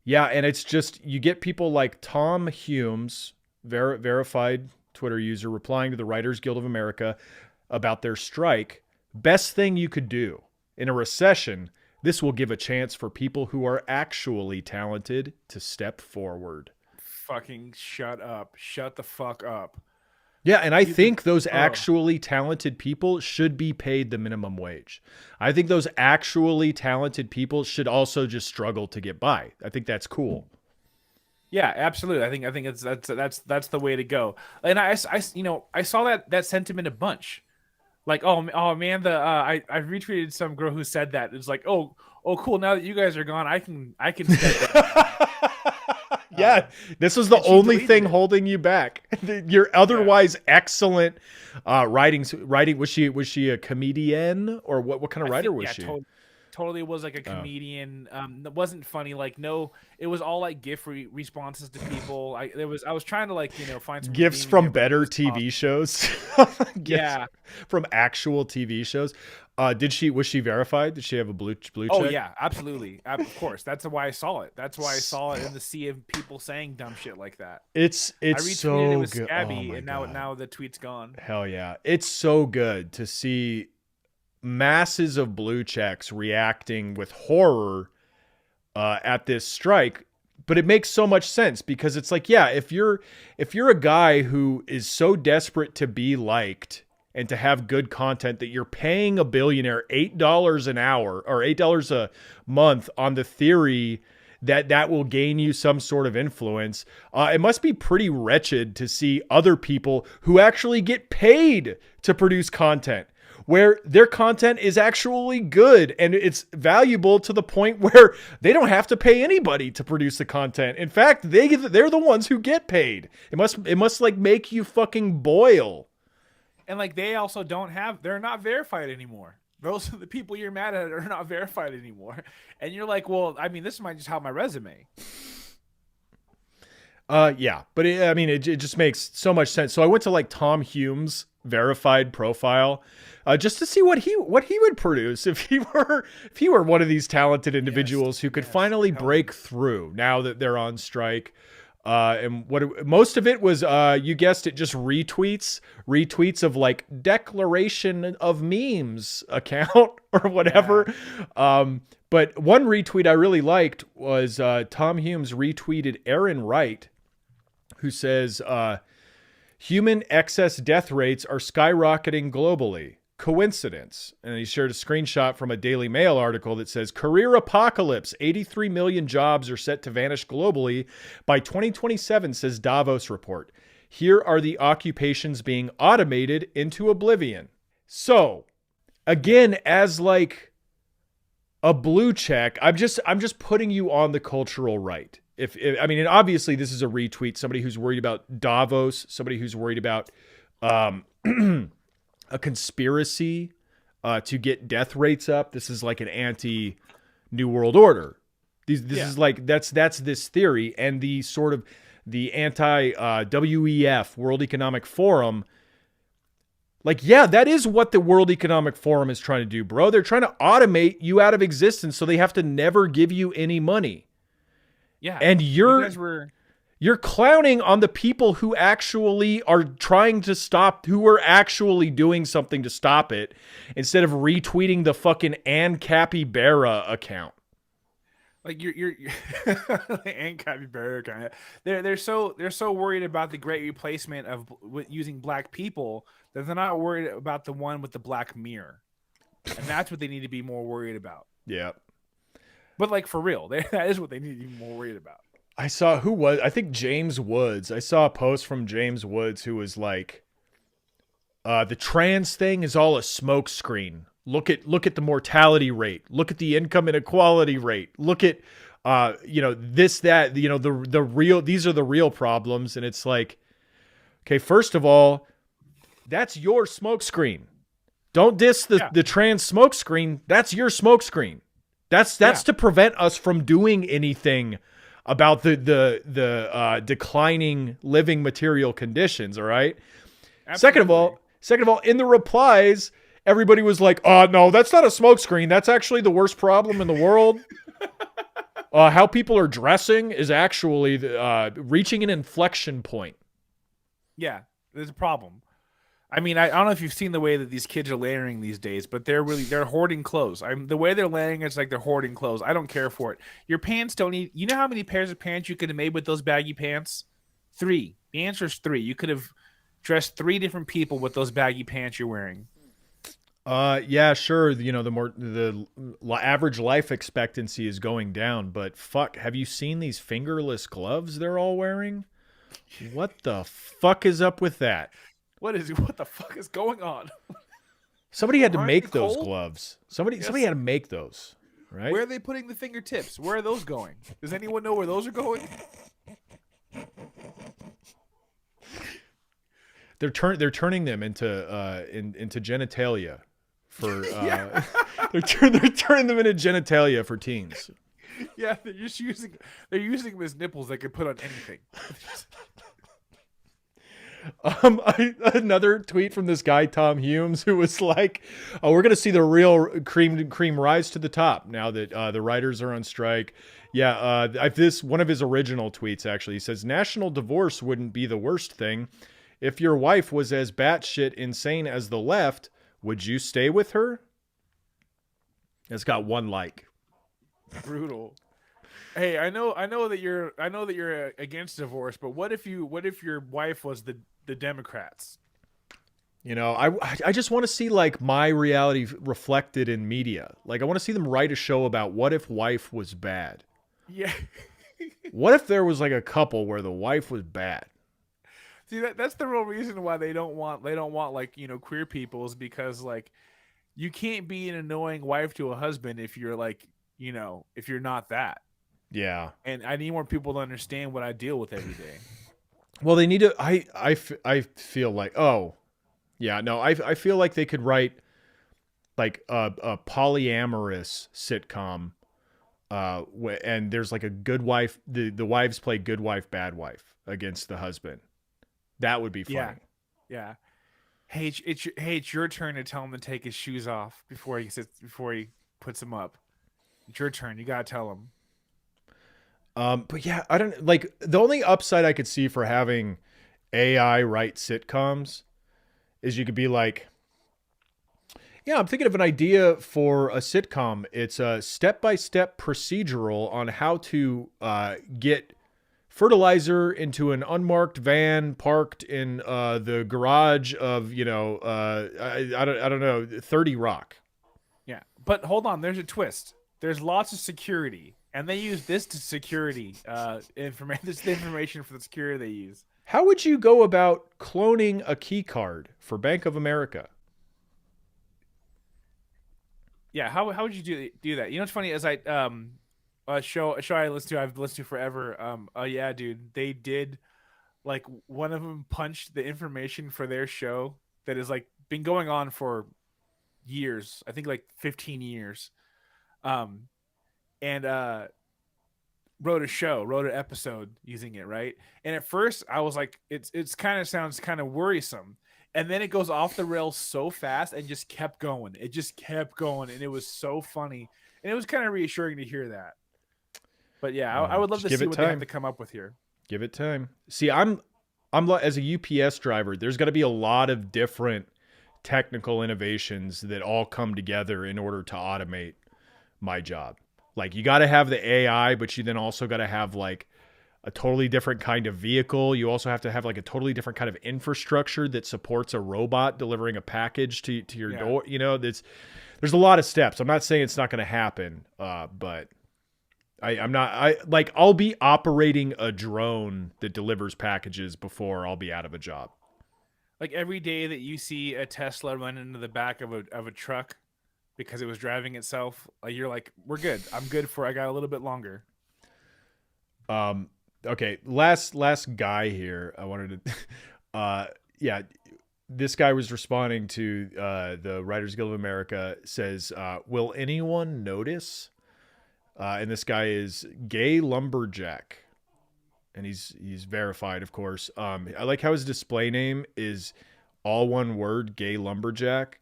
Yeah, and it's just you get people like Tom Humes, verified Twitter user, replying to the Writers Guild of America about their strike. Best thing you could do in a recession. This will give a chance for people who are actually talented to step forward. Fucking shut up. Shut the fuck up. Yeah, and I You the think those oh. actually talented people should be paid the minimum wage. I think those actually talented people should also just struggle to get by. I think that's cool. Yeah, absolutely. I think that's the way to go. And I saw that sentiment a bunch. Like, oh man, I retweeted some girl who said that. It's like, oh cool. Now that you guys are gone, I can step in now. Yeah, this was the And she only deleted thing it. holding you back. Your Yeah, otherwise excellent writing. Was she a comedian or what kind of I writer think was yeah, she? totally was like a Oh. comedian. That wasn't funny. Like no, it was all like GIF responses to people. I was trying to like find some Gifts redeeming from there, but it better was tough. TV shows. Gifts Yeah. from actual TV shows. Was she verified? Did she have a blue Oh check? yeah, absolutely. Of course. That's why I saw it. That's why I saw it in the sea of people saying dumb shit like that. I It's retweeted it so with good. Oh Scabby, my and now god. now the tweet's gone. Hell yeah. It's so good to see masses of blue checks reacting with horror at this strike. But it makes so much sense because it's like, yeah, if you're a guy who is so desperate to be liked and to have good content that you're paying a billionaire $8 an hour or $8 a month on the theory that that will gain you some sort of influence, it must be pretty wretched to see other people who actually get paid to produce content where their content is actually good and it's valuable to the point where they don't have to pay anybody to produce the content. In fact, they're the ones who get paid. It must like make you fucking boil. And like they also don't have they're not verified anymore. Those are the people you're mad at are not verified anymore. And you're like, well, I mean, this might just help my resume. Yeah, but I mean, it just makes so much sense. So I went to like Tom Hume's verified profile, just to see what he would produce if he were one of these talented Yes, individuals who could yes. finally Tell me. break through now that they're on strike. And most of it was, you guessed it, just retweets of like declaration of memes account or Yeah. whatever. But one retweet I really liked was Tom Humes retweeted Aaron Wright, who says human excess death rates are skyrocketing globally. Coincidence? And he shared a screenshot from a Daily Mail article that says career apocalypse. 83 million jobs are set to vanish globally by 2027, says Davos report. Here are the occupations being automated into oblivion. So, again, as like a blue check, I'm just putting you on the cultural right. If I mean, and obviously this is a retweet. Somebody who's worried about Davos, somebody who's worried about um, a conspiracy to get death rates up. This is like an anti New World Order. This Yeah. is like that's this theory and the sort of the anti WEF World Economic Forum. Like, yeah, that is what the World Economic Forum is trying to do, bro. They're trying to automate you out of existence so they have to never give you any money. Yeah. And You you're guys were you're clowning on the people who actually are trying to stop, who are actually doing something to stop it, instead of retweeting the fucking Ann Capybara account. like you're and capybara kind of they're so worried about the great replacement of using black people that they're not worried about the one with the black mirror, and that's what they need to be more worried about. Yeah. But like for real, that is what they need to be more worried about. I think James Woods. I saw a post from James Woods who was like, the trans thing is all a smokescreen. Look at the mortality rate. Look at the income inequality rate. Look at this, that, the real, these are the real problems. And it's like, okay, first of all, that's your smokescreen. Don't diss the, Yeah, the trans smokescreen. That's your smokescreen. That's yeah, to prevent us from doing anything about the declining living material conditions. All right. Second of absolutely. all, second of all, in the replies, everybody was like, "Oh no, that's not a smokescreen. That's actually the worst problem in the world." How people are dressing is actually reaching an inflection point. Yeah, there's a problem. I mean, I don't know if you've seen the way that these kids are layering these days, but they're hoarding clothes. The way they're layering it's like they're hoarding clothes. I don't care for it. Your pants don't need. You know how many pairs of pants you could have made with those baggy pants? 3. The answer is 3. You could have dressed 3 different people with those baggy pants you're wearing. Yeah, sure. You know, the average life expectancy is going down, but fuck, have you seen these fingerless gloves they're all wearing? What the fuck is up with that? What the fuck is going on? Somebody had to Aren't make they those cold? gloves. Somebody Yes. had to make those, right? Where are they putting the fingertips? Where are those going? Does anyone know where those are going? They're turning them into genitalia for Yeah. they're turning them into genitalia for teens. Yeah, they're using them as nipples they could put on anything. Another tweet from this guy Tom Humes who was like, "Oh, we're gonna see the real cream rise to the top now that the writers are on strike." Yeah, this one of his original tweets actually. He says, "National divorce wouldn't be the worst thing. If your wife was as batshit insane as the left, would you stay with her?" It's got 1 like. Brutal. Hey, I know that you're against divorce, but what if your wife was the Democrats? You know, I just want to see like my reality reflected in media. Like I want to see them write a show about what if wife was bad. Yeah. What if there was like a couple where the wife was bad? See, that's the real reason why they don't want like, queer people, is because like you can't be an annoying wife to a husband if you're like, if you're not that. Yeah. And I need more people to understand what I deal with every day. Well, they need to. I feel like. Oh, yeah. No, I feel like they could write like a polyamorous sitcom. And there's like a good wife. The wives play good wife, bad wife against the husband. That would be funny. Yeah. Hey, it's your turn to tell him to take his shoes off before he puts them up. It's your turn. You gotta tell him. But yeah, I don't like the only upside I could see for having AI write sitcoms is you could be like, yeah, I'm thinking of an idea for a sitcom. It's a step-by-step procedural on how to get fertilizer into an unmarked van parked in the garage of, I don't know, 30 Rock. Yeah, but hold on. There's a twist. There's lots of security, and they use this to security information. This is the information for the security they use. How would you go about cloning a key card for Bank of America? Yeah, how would you do that? You know what's funny is a show I've listened to forever. Yeah, dude, they did like one of them punched the information for their show that is like been going on for years. I think like 15 years. And wrote an episode using it, right? And at first I was like, it's kind of sounds kind of worrisome. And then it goes off the rails so fast and just kept going. It just kept going, and it was so funny. And it was kind of reassuring to hear that. But yeah, I would love to see what they have to come up with here. Give it time. See, I'm as a UPS driver, there's got to be a lot of different technical innovations that all come together in order to automate my job. Like you got to have the AI, but you then also got to have like a totally different kind of vehicle. You also have to have like a totally different kind of infrastructure that supports a robot delivering a package to your door. You know, there's a lot of steps. I'm not saying it's not going to happen, but I'll be operating a drone that delivers packages before I'll be out of a job. Like every day that you see a Tesla run into the back of a truck because it was driving itself, you're like, we're good. I'm good I got a little bit longer. Okay, last guy here. I wanted to, yeah, this guy was responding to the Writers Guild of America. Says, "Will anyone notice?" And this guy is Gay Lumberjack, and he's verified, of course. I like how his display name is all one word, Gay Lumberjack,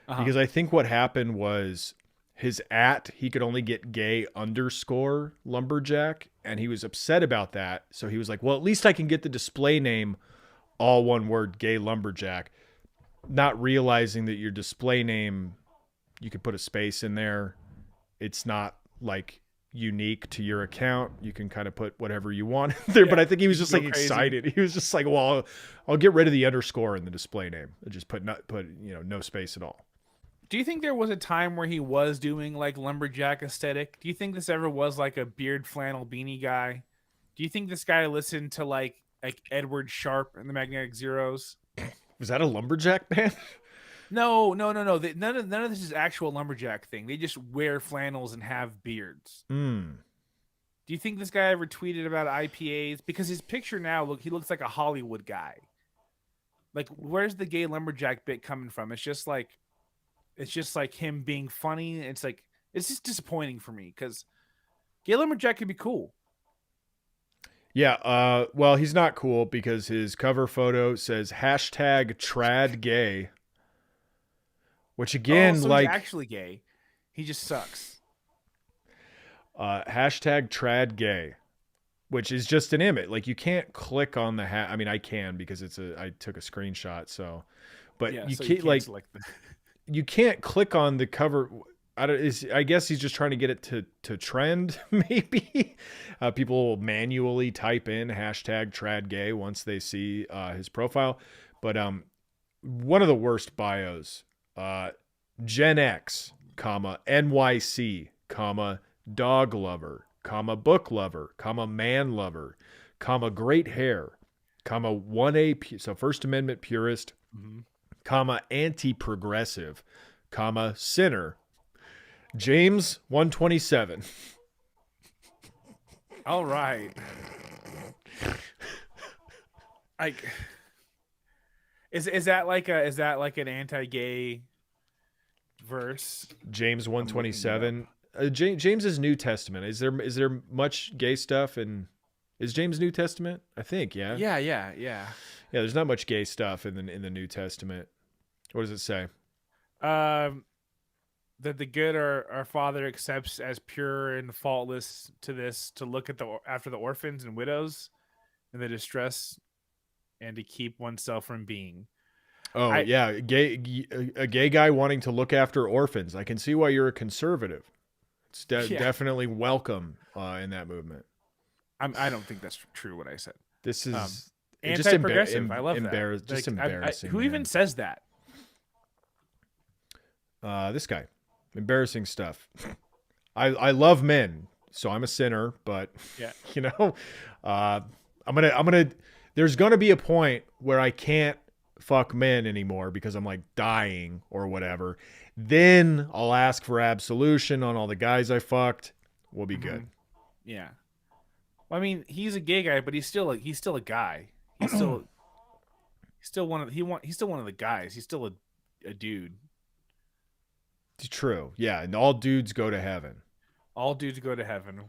because I think what happened was his he could only get gay underscore lumberjack, and he was upset about that. So he was like, well, at least I can get the display name all one word, gay lumberjack, not realizing that your display name, you could put a space in there. It's not like unique to your account. You can kind of put whatever you want there, but I think he was just like excited. He was just like, well, I'll get rid of the underscore in the display name. I just put no space at all. Do you think there was a time where he was doing like lumberjack aesthetic? Do you think this ever was like a beard flannel beanie guy? Do you think this guy listened to like Edward Sharpe and the Magnetic Zeros? Was that a lumberjack band? No. None of this is actual lumberjack thing. They just wear flannels and have beards. Mm. Do you think this guy ever tweeted about IPAs? Because his picture now, he looks like a Hollywood guy. Like, where's the gay lumberjack bit coming from? It's just like him being funny. It's just disappointing for me because gay lumberjack could be cool. Yeah, well, he's not cool because his cover photo says #TradGay, which again, so like, he's actually gay. He just sucks. #TradGay, which is just an image. Like, you can't click on the I mean, I can because I took a screenshot. So, but Yeah, you so can't like select you can't click on the cover. I guess he's just trying to get it to trend. Maybe people will manually type in #TradGay once they see his profile. But one of the worst bios: Gen X, NYC, dog lover, book lover, man lover, great hair, 1A, so First Amendment purist, anti-progressive, sinner. James 127. All right. Like, is that like an anti-gay verse? James 127. James's New Testament. Is there much gay stuff in? Is James New Testament? I think, yeah. Yeah. Yeah, there's not much gay stuff in the New Testament. What does it say? That the good our Father accepts as pure and faultless to look after the orphans and widows and the distress, and to keep oneself from being. A gay guy wanting to look after orphans. I can see why you're a conservative. It's definitely welcome in that movement. I don't think that's true what I said. This is anti-progressive. I love that. Just embarrassing. Who even says that? This guy. Embarrassing stuff. I love men, so I'm a sinner, but yeah, I'm gonna there's gonna be a point where I can't fuck men anymore because I'm like dying or whatever. Then I'll ask for absolution on all the guys I fucked. We'll be good. Yeah. Well, I mean, he's a gay guy, but he's still a guy. He's still one of the guys. He's still a dude. It's true. Yeah, and all dudes go to heaven. All dudes go to heaven.